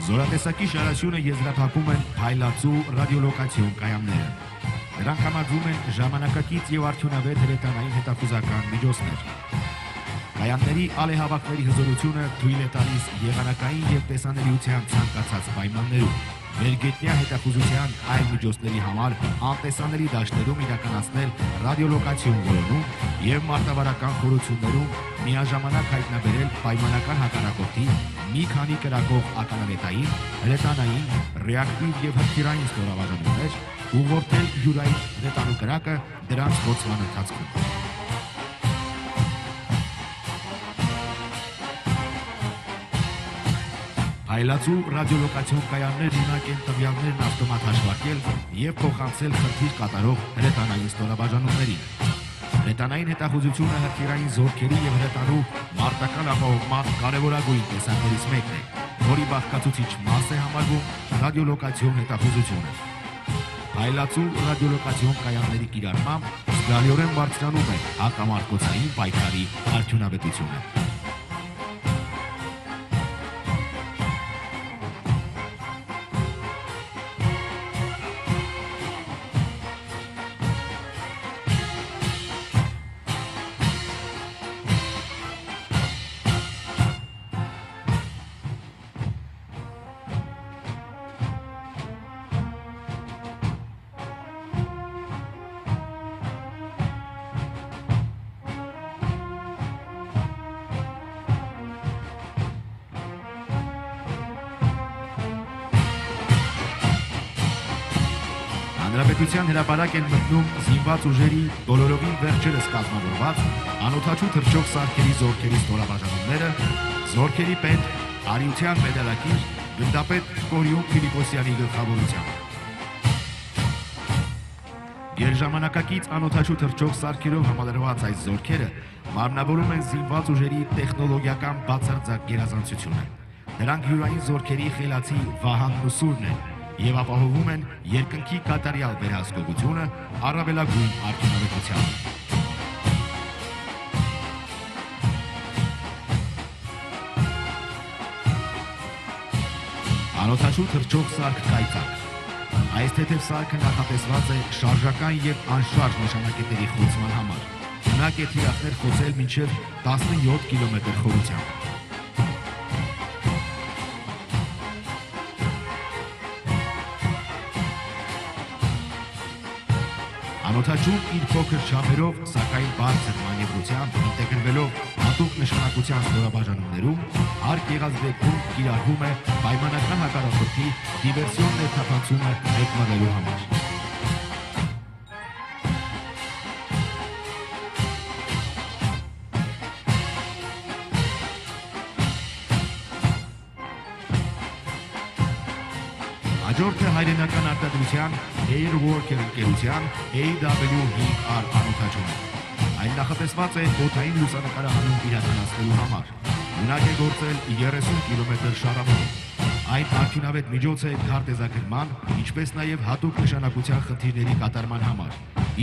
Զորատեսակի շարաշյունը եզրափակում են փայլացու ռադիոլոկացիոն կայանները։ Նրանք համարվում են ժամանակակից եւ արդյունավետ հրետանային հետախուզական միջոցներ։ Կայանների ալեհավաքների հզորությունը թույլ է տալիս եղանակային եւ տեսանելիության ցանկացած պայմաններում վերգետնյա հետախուզության այլ միջոցների համար անտեսանելի դաշտերում իրականացնել ռադիոլոկացիոն որոնում եւ մարտավարական խորություններում միաժամանակ հայտնաբերել պայմանական հակառակորդի մի քանի կրակող ականանետային, հրետանային, ռեակտիվ եւ հրթիռային ստորաբաժանումներ, ուղղորդել յուրային հրետանու կրակը դրանց գործման ընթացքում։ Փայլացու ռադիոլոկացիոն կայաններն ունակ են տվյալներն ավտոմատ հաշվարկել եւ փոխանցել խնդիր կատարող հրետանային ստորաբաժանումներին։ Հրետանային հետախուզությունը հրթիռային զորքերի եւ հրետանու մարտական ապահովման կարևորագույն տեսակներից մեկն է, որի բաղկացուցիչ մաս է համարվում ռադիոլոկացիոն հետախուզությունը։ Փայլացու ռադիոլոկացիոն կայանների կիրառմամբ զգալիորեն բարձրանում է հակամարտկոցային պայքարի արդյունավետությունը։ Հանրապետության հրապարակ են մտնում զինված ուժերի բոլորովին վերջերս կազմավորված անօդաչու թռչող սարքերի զորքերի ստորաբաժանումները, զորքերի պետ Արիության մեդալակիր գնդապետ Կորյուն Ֆիլիպոսյանի գլխավորությամբ։ Գերժամանակակից անօդաչու թռչող սարքերով համալրված այս զորքերը մարմնավորում են զինված ուժերի տեխնոլոգիական բացարձակ գերազանցությունը։ Նրանք յուրային զորքերի խելացի վահանն ու սուրն են եւ ապահովում են երկնքի կատարյալ վերահսկողությունը առավելագույն արդյունավետությամբ։ Անօդաչու թռչող սարք կայծակ։ Այս թեթև սարքը նախատեսված է շարժական եւ անշարժ նշանակետերի խոցման համար։ Ունակ է թիրախներ խոցել մինչև 17 կիլոմետր խորությամբ։ Անօդաչուն իր փոքր չափերով, սակայն բարձր մանևրությամբ ինտեգրվելով հատուկ նշանակության ստորաբաժանումներում, հարկ եղած դեպքում կիրառվում է պայմանական հակառակորդի դիվերսիոն ներթափանցումը մեկնելու համար։ Հաջորդը հայրենական արտադրության Airworker ընկերության AW5R անօդաչուն է։ Այն նախատեսված է օդային լուսանկարահանում իրականացնելու համար։ Ունակ է գործել 30 կիլոմետր շարավով։ Այն արդյունավետ միջոց է քարտեզագրման, ինչպես նաև հատուկ նշանակության խնդիրների կատարման համար։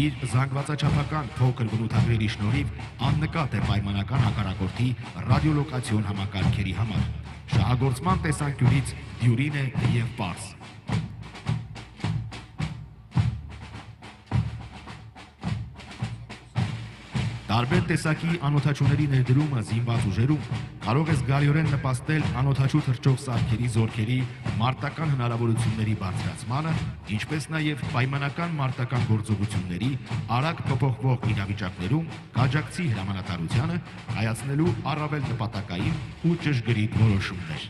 Իր զանգվածաչափական փոքր բնութագրերի շնորհիվ աննկատ է պայմանական հակառակորդի ռադիոլոկացիոն համակարգերի համար։ Շահագործման տեսանկյունից դյուրին է եւ պարզ։ Տարբեր տեսակի անօդաչուների ներդրումը զինված ուժերում կարող է զգալիորեն նպաստել անօդաչու թռչող սարքերի զորքերի մարտական հնարավորությունների բարձրացմանը, ինչպես նաև պայմանական մարտական գործողությունների արագ փոփոխվող իրավիճակներում կաջակցի հրամանատարությանը կայացնելու առավել նպատակային ու ճշգրիտ որոշումներ։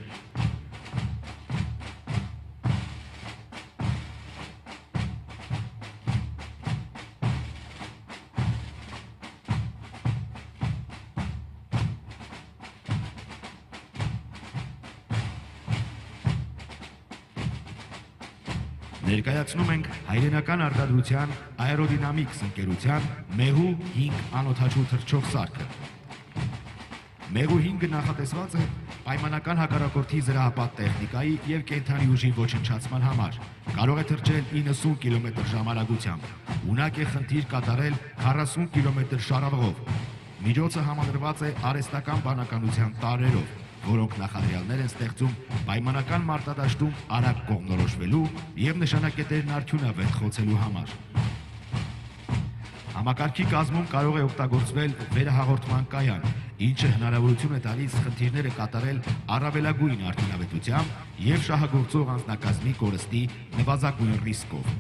Ներկայացնում ենք հայրենական արտադրության Aerodynamics ընկերության Մեհու 5 անօդաչու թռչող սարքը։ Մեհու 5-ը նախատեսված է պայմանական հակառակորդի զրահապատ տեխնիկայի եւ կենդանի ուժի ոչնչացման համար։ Կարող է թռչել 90 կմ/ժ արագությամբ։ Ունակ է խնդիր կատարել 40 կմ շարավղով։ Միջոցը համալրված է արհեստական բանականության տարրերով, որոնք նախադրյալներ են ստեղծում պայմանական մարտադաշտում արագ կողմնորոշվելու և նշանակետերն արդյունավետ խոցելու համար։ Համակարգի կազմում կարող է օգտագործվել վերահաղորդման կայան, ինչը հնարավորություն է տալիս խնդիրները կատարել առավելագույն արդյունավետությամբ և շահագործող անձնակազմի կորստի նվազագույն ռիսկով։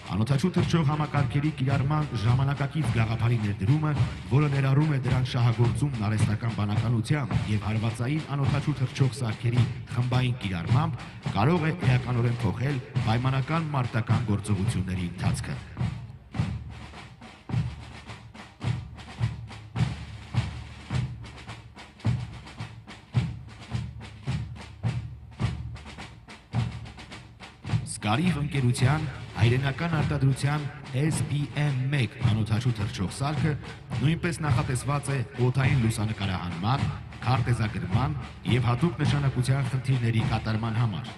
Անօդաչու թռչող համակարգերի կիրառման ժամանակակից գաղափարի ներդրումը, որը ներառում է դրանց շահագործումն արհեստական բանականությամբ և հարվածային անօդաչու թռչող սարքերի խմբային կիրառմամբ, կարող է էականորեն փոխել պայմանական մարտական գործողությունների ընթացքը։ Սկարիվ ընկերության հայրենական արտադրության SBM1 անօդաչու թռչող սարքը նույնպես նախատեսված է օդային լուսանկարահանման, քարտեզագրման և հատուկ նշանակության խնդիրների կատարման համար։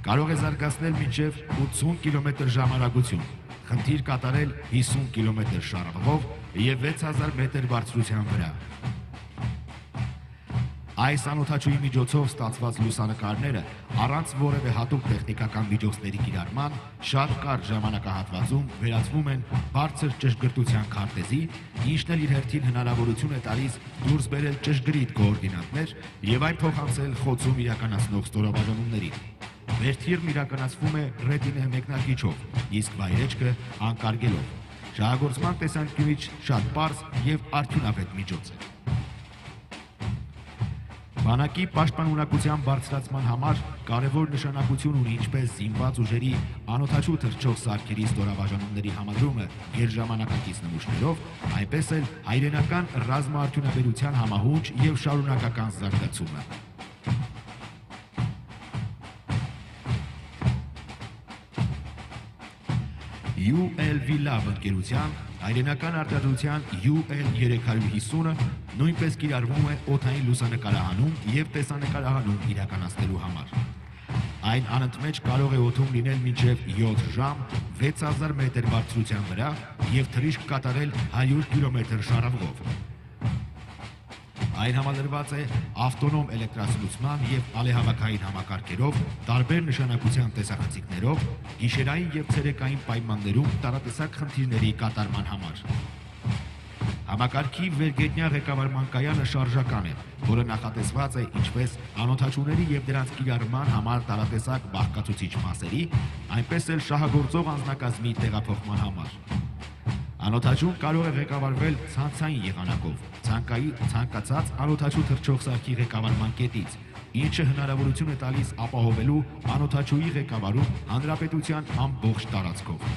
Կարող է զարգացնել մինչև 80 կմ/ժ արագություն, խնդիր կատարել 50 կմ շարժով և 6000 մետր բարձրության վրա։ Այս անօդաչուի միջոցով ստացված լուսանկարները առանց որևէ հատուկ տեխնիկական միջոցների կիրառման շատ կարճ ժամանակահատվածում վերածվում են բարձր ճշգրտության քարտեզի, ինչն էլ իր հերթին հնարավորություն է տալիս դուրս բերել ճշգրիտ կոորդինատներ և այն փոխանցել խոցում իրականացնող ստորաբաժանումներին։ Վերթիրն իրականացվում է ռետինե մեկնարկիչով, իսկ վայրեջքը անկարգելով։ Շահագործման տեսանկյունից շատ պարզ և արդյունավետ միջոց է։ Բանակի պաշտպանունակության բարձրացման համար կարևոր նշանակություն ունի ինչպես զինված ուժերի անօդաչու թռչող սարքերի ստորաբաժանումների համադրումը գերժամանակակից նմուշներով, այնպես էլ հայրենական ռազմաարդյունաբերության համահունչ և շարունակական զարգացումը։ UL-VLAV ընկերության հայրենական արտադրության UL-350-ը նույնպես կիրառվում է օդային լուսանկարահանում և տեսանկարահանում իրականացնելու համար։ Այն անընդմեջ կարող է օդում լինել մինչև 7 ժամ 6000 մետր բարձրության վրա և թռիչք կատարել 100 կմ շարավղով։ Այն համալրված է ավտոնոմ էլեկտրասնուցման և ալեհավաքային համակարգերով, տարբեր նշանակության տեսախցիկներով, գիշերային և ցերեկային պայմաններում տարատեսակ խնդիրների կատարման համար։ Համակարգի վերգետնյա ղեկավարման կայանը շարժական է, որը նախատեսված է ինչպես անօդաչուների և դրանց կիրառման համար տարատեսակ բաղկացուցիչ մասերի, այնպես էլ շահագործող անձնակազմի տեղափոխման համար։ Անօդաչուն կարող է ղեկավարվել ցանցային եղանակով, ցանկացած անօդաչու թռչող սարքի ղեկավարման կետից, ինչը հնարավորություն է տալիս ապահովելու անօդաչուի ղեկավարում հանրապետության ամբողջ տարածքով։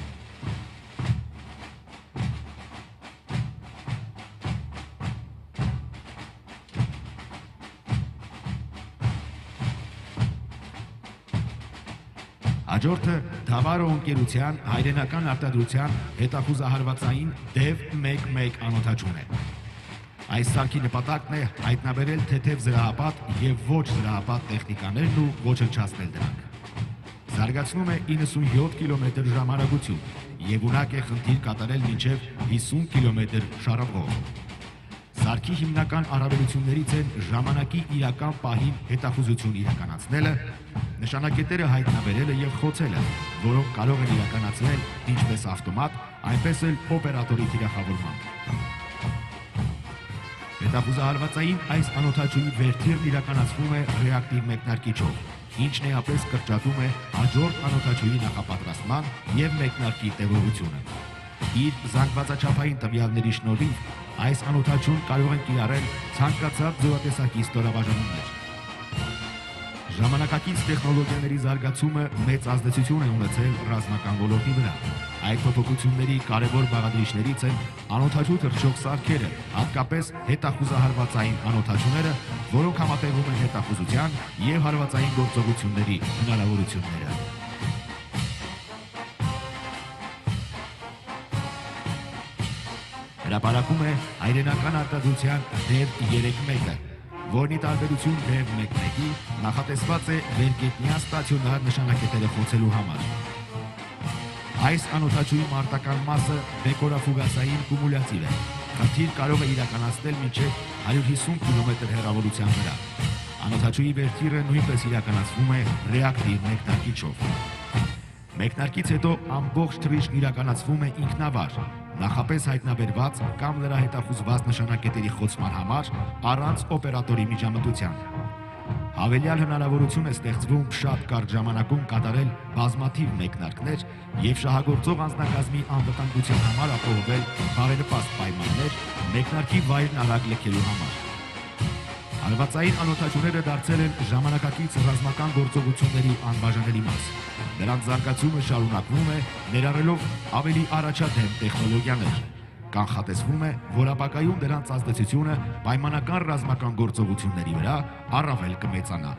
Հաջորդը Դավարո ընկերության հայրենական արտադրության հետախուզահարվածային DEV-11 անօդաչուն է։ Այս սարքի նպատակն է հայտնաբերել թեթև զրահապատ և ոչ զրահապատ տեխնիկաներն ու ոչնչացնել դրանք։ Զարգացնում է 97 կմ/ժ արագություն և ունակ է խնդիր կատարել մինչև 50 կմ շարավղով։ Սարքի հիմնական առավելություններից են ժամանակի իրական պահին հետախուզություն իրականացնելը, նշանակետերը հայտնաբերելը և խոցելը, որոնք կարող են իրականացնել ինչպես ավտոմատ, այնպես էլ օպերատորի թիրախավորմամբ։ Հետախուզահարվածային այս անօդաչուի վերթիրն իրականացվում է ռեակտիվ մեկնարկիչով, ինչն էապես կրճատում է հաջորդ անօդաչուի նախապատրաստման և մեկնարկի տևողությունը։ Իր զանգվածաչափային տվյալների շնորհիվ այս անօդաչուն կարող են կիրառել ցանկացած զորատեսակի ստորաբաժանումներ։ Ժամանակակից տեխնոլոգիաների զարգացումը մեծ ազդեցություն է ունեցել ռազմական ոլորտի վրա։ Այդ փոփոխությունների կարևոր բաղադրիչներից են անօդաչու թռչող սարքերը, հատկապես հետախուզահարվածային անօդաչուները, որոնք համատեղում են հետախուզության և հարվածային գործողությունների հնարավորությունները։ Հրապարակում է հայրենական արտադրության DEV-3-1-ը, որն ի տարբերություն DEV-1-ի նախատեսված է վերգետնյա ստացիոնար նշանակետերը խոցելու համար։ Այս անօդաչուի մարտական մասը դեկորաֆուգասային կումուլյատիվ է, խնդիր կարող է իրականացնել մինչև 150 կմ հեռավորության վրա։ Անօդաչուի վերթիրը նույնպես իրականացվում է ռեակտիվ մեկնարկիչով։ Մեկնարկից հետո ամբողջ թռիչքն իրականացվում է ինքնավար, նախապես հայտնաբերված կամ լրահետախուզված նշանակետերի խոցման համար առանց օպերատորի միջամտության։ Հավելյալ հնարավորություն է ստեղծվում շատ կարճ ժամանակում կատարել բազմաթիվ մեկնարկներ եւ շահագործող անձնակազմի անվտանգության համար ապահովել բարենպաստ պայմաններ մեկնարկի վայրն արագ լքելու համար։ Հարվածային անօդաչուները դարձել են ժամանակակից ռազմական գործողությունների անբաժանելի մաս։ Նրանց զարգացումը շարունակվում է, ներառելով ավելի առաջադեմ տեխնոլոգիաներ։ Կանխատեսվում է, որ ապագայում դրանց ազդեցությունը պայմանական ռազմական գործողությունների վրա առավել կմեծանա։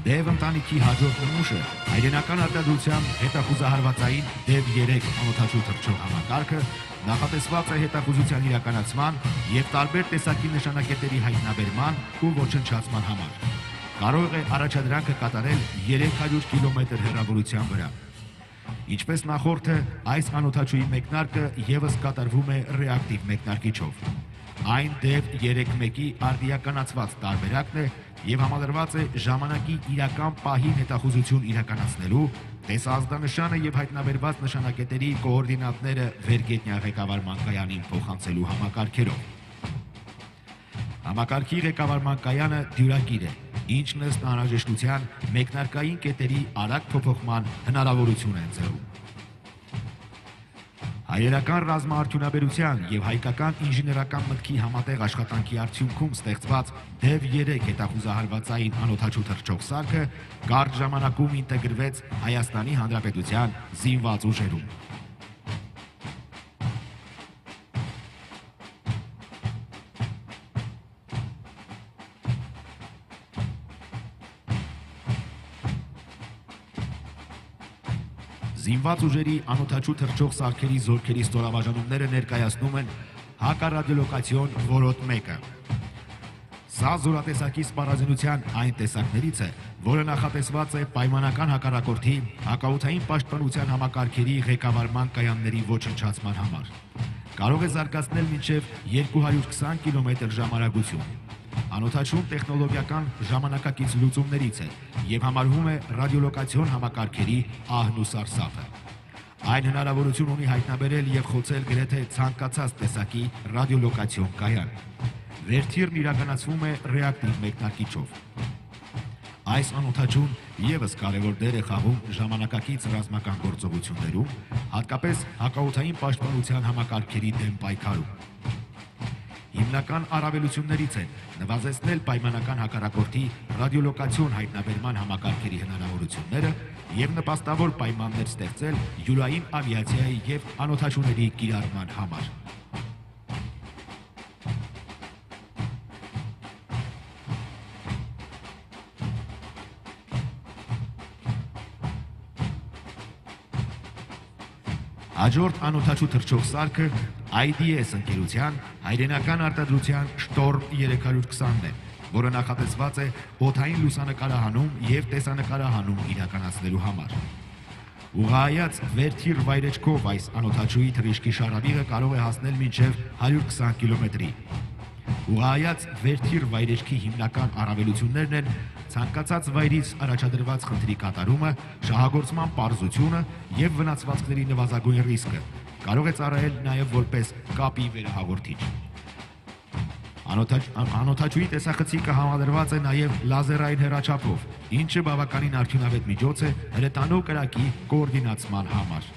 Դև ընտանիքի հաջորդ նմուշը հայրենական արտադրության հետախուզահարվածային Դև 3 անօդաչու թռչող համակարգը նախատեսված է հետախուզության իրականացման և տարբեր տեսակի նշանակետերի հայտնաբերման ու ոչնչացման համար։ Կարող է առաջադրանքը կատարել 300 կմ հեռավորության վրա։ Ինչպես նախորդը, այս անօդաչուի մեկնարկը ևս կատարվում է ռեակտիվ մեկնարկիչով։ Այն Դև 3-1-ի արդիականացված տարբերակն է և համալրված է ժամանակի իրական պահին հետախուզություն իրականացնելու, տեսազդանշանը և հայտնաբերված նշանակետերի կոորդինատները վերգետնյա ղեկավարման կայանին փոխանցելու համակարգերով։ Համակարգի ղեկավարման կայանը դյուրակիր է, ինչն ըստ անհրաժեշտության մեկնարկային կետերի արագ փոփոխման հնարավորություն է ընձեռում։ Հայերական ռազմաարդյունաբերության և հայկական ինժեներական մտքի համատեղ աշխատանքի արդյունքում ստեղծված Դև 3 հետախուզահարվածային անօդաչու թռչող սարքը կարճ ժամանակում ինտեգրվեց Հայաստանի Հանրապետության զինված ուժերում։ Զինված ուժերի անօդաչու թռչող սարքերի զորքերի ստորաբաժանումները ներկայացնում են հակառադիոլոկացիոն որոտ 1-ը։ Սա զորատեսակի սպառազինության այն տեսակներից է, որը նախատեսված է պայմանական հակառակորդի հակաօդային պաշտպանության համակարգերի ղեկավարման կայանների ոչնչացման համար։ Կարող է զարգացնել մինչև 220 կմ ժամարագություն։ Անօդաչուն տեխնոլոգիական ժամանակակից լուծումներից է և համարվում է ռադիոլոկացիոն համակարգերի ահն ու սարսափը։ Այն հնարավորություն ունի հայտնաբերել և խոցել գրեթե ցանկացած տեսակի ռադիոլոկացիոն կայան։ Վերթիրն իրականացվում է ռեակտիվ մեկնարկիչով։ Այս անօդաչուն ևս կարևոր դեր է խաղում ժամանակակից ռազմական գործողություններում, հատկապես հակաօդային պաշտպանության համակարգերի դեմ պայքարում։ Հիմնական առավելություններից են նվազեցնել պայմանական հակառակորդի ռադիոլոկացիոն հայտնաբերման համակարգերի հնարավորությունները և նպաստավոր պայմաններ ստեղծել յուրային ավիացիայի և անօդաչուների կիրառման համար։ Հաջորդ անօդաչու թռչող սարքը IDS ընկերության հայրենական արտադրության Շտորմ 320-ն է, որը նախատեսված է օդային լուսանկարահանում և տեսանկարահանում իրականացնելու համար։ Ուղղահայաց վերթիր վայրեջքով այս անօդաչուի թռիչքի շարավիղը կարող է հասնել մինչև 120 կմ-ի։ Ուղղահայաց վերթիր վայրեջքի հիմնական առավելություններն են ցանկացած վայրից առաջադրված խնդրի կատարումը, շահագործման պարզությունը և վնասվածքների նվազագույն ռիսկը։ Կարող է ծառայել նաև որպես կապի վերահաղորդիչ։ Անօդաչուի տեսախցիկը համալրված է նաև լազերային հեռաչափով, ինչը բավականին արդյունավետ միջոց է հրետանու կրակի կոորդինացման համար։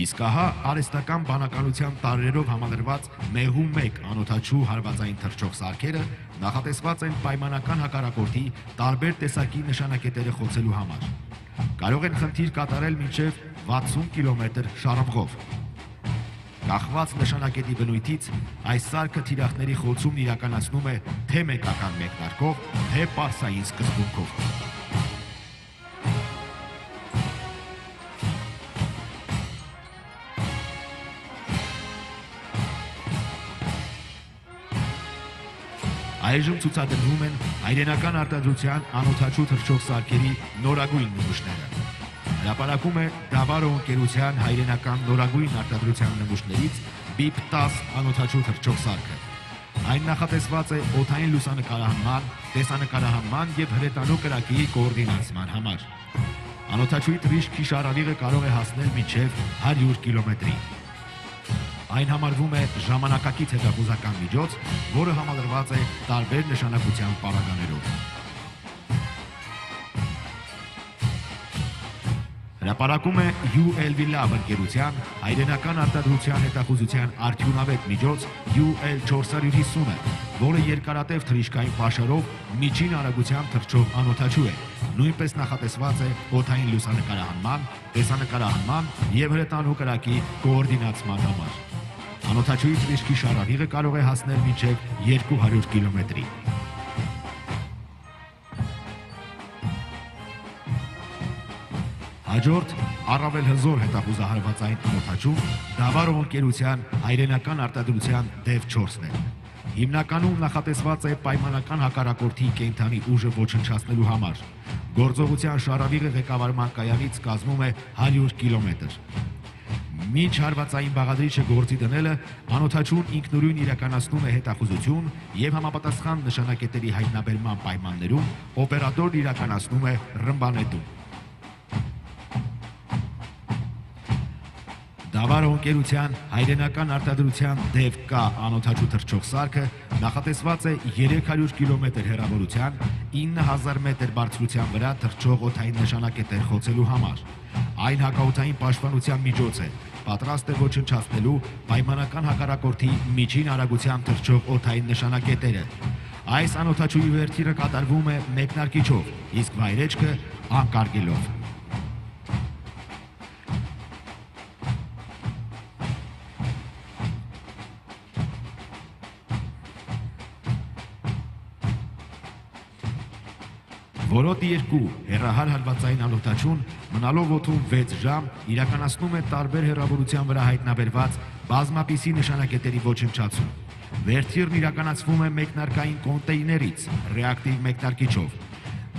Իսկ ահա արհեստական բանականության տարրերով համալրված Մեհու 1 անօդաչու հարվածային թռչող սարքերը նախատեսված են պայմանական հակառակորդի տարբեր տեսակի նշանակետերը խոցելու համար։ Կարող են խնդիր կատարել մինչև 60 կմ շարժումով։ Կախված նշանակետի բնույթից այս սարքը թիրախների խոցումն իրականացնում է թե մեկական մեկնարկով, թե պարսային սկզբունքով։ Այժմ ցուցադրվում են հայրենական արտադրության անօթաչու թռչող սարքերի նորագույն նմուշները։ Հրապարակում է Դավարո ընկերության հայրենական նորագույն արտադրության նմուշներից BIP 10 անօթաչու թռչող սարքը։ Այն նախատեսված է օդային լուսանկարահանման, տեսանկարահանման եւ հրետանու կրակի կոորդինացման համար։ Անօթաչուի թռիչքի շարավիղը կարող է հասնել մինչև 100 կիլոմետրի։ Այն համարվում է ժամանակակից հետախուզական միջոց, որը համալրված է տարբեր նշանակության պարագաներով։ Հրապարակում է UL Lab ընկերության հայրենական արտադրության հետախուզության արդյունավետ միջոց UL450-ը, որը երկարատև թռիչքային պաշարով միջին արագությամբ թռչող անօթաչու է, նույնպես նախատեսված է օդային լուսանկարահանման, տեսանկարահանման եւ հրետանու կրակի կոորդինացման համար։ Անօթաչուի թռիչքի շարավիղը կարող է հասնել մինչև 200 կիլոմետրի։ Հաջորդ առավել հզոր հետախուզահարվածային անօթաչու Դավարո ընկերության հայրենական արտադրության DEV 4-ն է։ Հիմնականում նախատեսված է պայմանական հակառակորդի կենդանի ուժը ոչնչացնելու համար։ Գործողության շարավիղը ղեկավարման կայանից կազմում է 100 կիլոմետր։ Մինչ հարվածային բաղադրիչը գործի դնելը, անօթաչուն ինքնուրույն իրականացնում է հետախուզություն եւ համապատասխան նշանակետերի հայտնաբերման պայմաններում օպերատորն իրականացնում է ռմբանետում։ Դավարո ընկերության հայրենական արտադրության DEV K անօթաչու թռչող սարքը նախատեսված է 300 կիլոմետր հեռավորության 9000 մետր բարձրության վրա թռչող օդային նշանակետեր խոցելու համար։ Այն հակաօդային պաշտպանության միջոց է, պատրաստ է ոչնչացնելու պայմանական հակառակորդի միջին արագությամբ թռչող օդային նշանակետերը։ Այս անօթաչուի վերթիրը կատարվում է մեկնարկիչով, իսկ վայրեջքը անկարգելով։ Որոտի 2 հեռահար հարվածային անօթաչուն մնալով օդում 6 ժամ իրականացնում է տարբեր հեռավորության վրա հայտնաբերված բազմապիսի նշանակետերի ոչնչացում։ Վերթիրն իրականացվում է մեկնարկային կոնտեյներից ռեակտիվ մեկնարկիչով։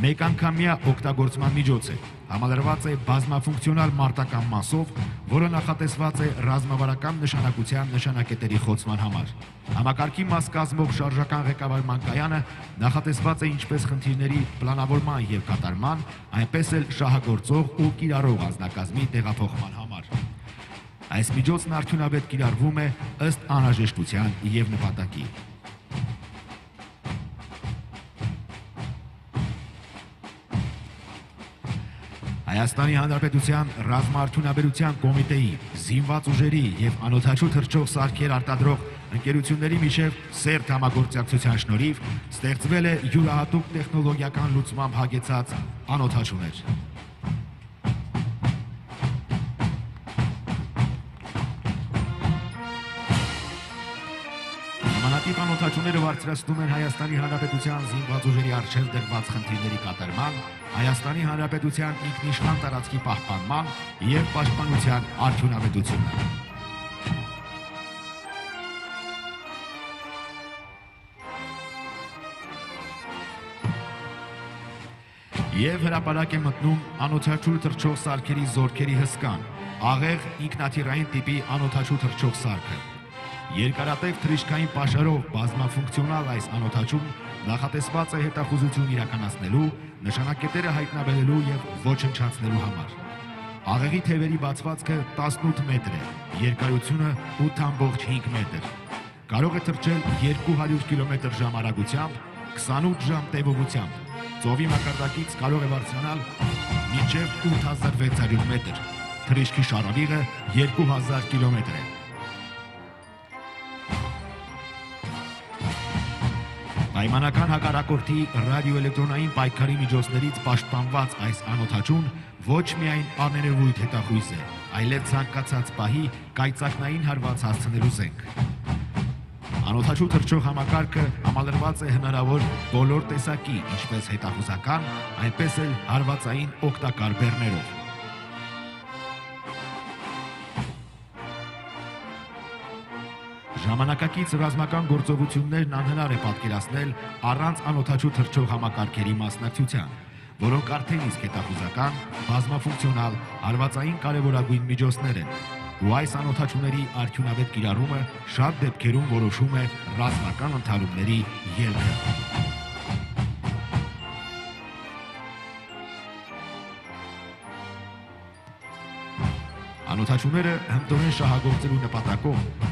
Մեկ անգամյա օգտագործման միջոց է, համալրված է բազմաֆունկցիոնալ մարտական մասով, որը նախատեսված է ռազմավարական նշանակության նշանակետերի խոցման համար։ Համակարգի մաս կազմող շարժական ղեկավարման կայանը նախատեսված է ինչպես խնդիրների պլանավորման եւ կատարման, այնպես էլ շահագործող ու կիրառող անձնակազմի տեղափոխման համար։ Այս միջոցն արդյունավետ կիրառվում է ըստ անհրաժեշտության եւ նպատակի։ Հայաստանի Հանրապետության ռազմաարդյունաբերության կոմիտեի, զինված ուժերի եւ անօթաչու թռչող սարքեր արտադրող ընկերությունների միջև սերտ համագործակցության շնորհիվ ստեղծվել է յուրահատուկ տեխնոլոգիական լուծմամբ հագեցած անօթաչուներ։ Նմանատիպ անօթաչուները բարձրացնում են Հայաստանի Հանրապետության զինված ուժերի առջև դրված խնդիրների կատարման, Հայաստանի Հանրապետության ինքնիշխան տարածքի պահպանման եւ պաշտպանության արդյունավետությունը։ Եվ հրապարակ է մտնում անօթաչու թռչող սարքերի զորքերի հսկան, աղեղ ինքնաթիռային տիպի անօթաչու թռչող սարքը։ Երկարատև թռիչքային պաշարով բազմաֆունկցիոնալ այս անօթաչուն նախատեսված է հետախուզություն իրականացնելու, նշանակետերը հայտնաբերելու եւ ոչնչացնելու համար։ Աղեղի թևերի բացվածքը 18 մետր է, երկարությունը 8.5 մետր։ Կարող է թռչել 200 կմ/ժ արագությամբ, 28 ժամ տևողությամբ։ Ծովի մակարդակից կարող է բարձրանալ մինչև 8600 մետր։ Թռիչքի շարավիղը 2000 կիլոմետր է։ Պայմանական հակառակորդի ռադիոէլեկտրոնային պայքարի միջոցներից պաշտպանված այս անօթաչուն ոչ միայն աներևույթ հետախույս է, այլև ցանկացած պահի կայծակնային հարված հասցնելու զենք։ Անօթաչու թռչող համակարգը համալրված է հնարավոր բոլոր տեսակի, ինչպես հետախուզական, այնպես էլ հարվածային օգտակար բեռներով։ Ժամանակակից ռազմական գործողություններն անհնար է պատկերացնել առանց անօդաչու թռչող համակարգերի մասնակցության, որոնք արդեն իսկ հետախուզական, բազմաֆունկցիոնալ, հարվածային կարևորագույն միջոցներ են, ու այս անօդաչուների արդյունավետ կիրառումը շատ դեպքերում որոշում է ռազմական ընդհարումների ելքը։ Անօդաչուները հմտորեն շահագործելու նպատակով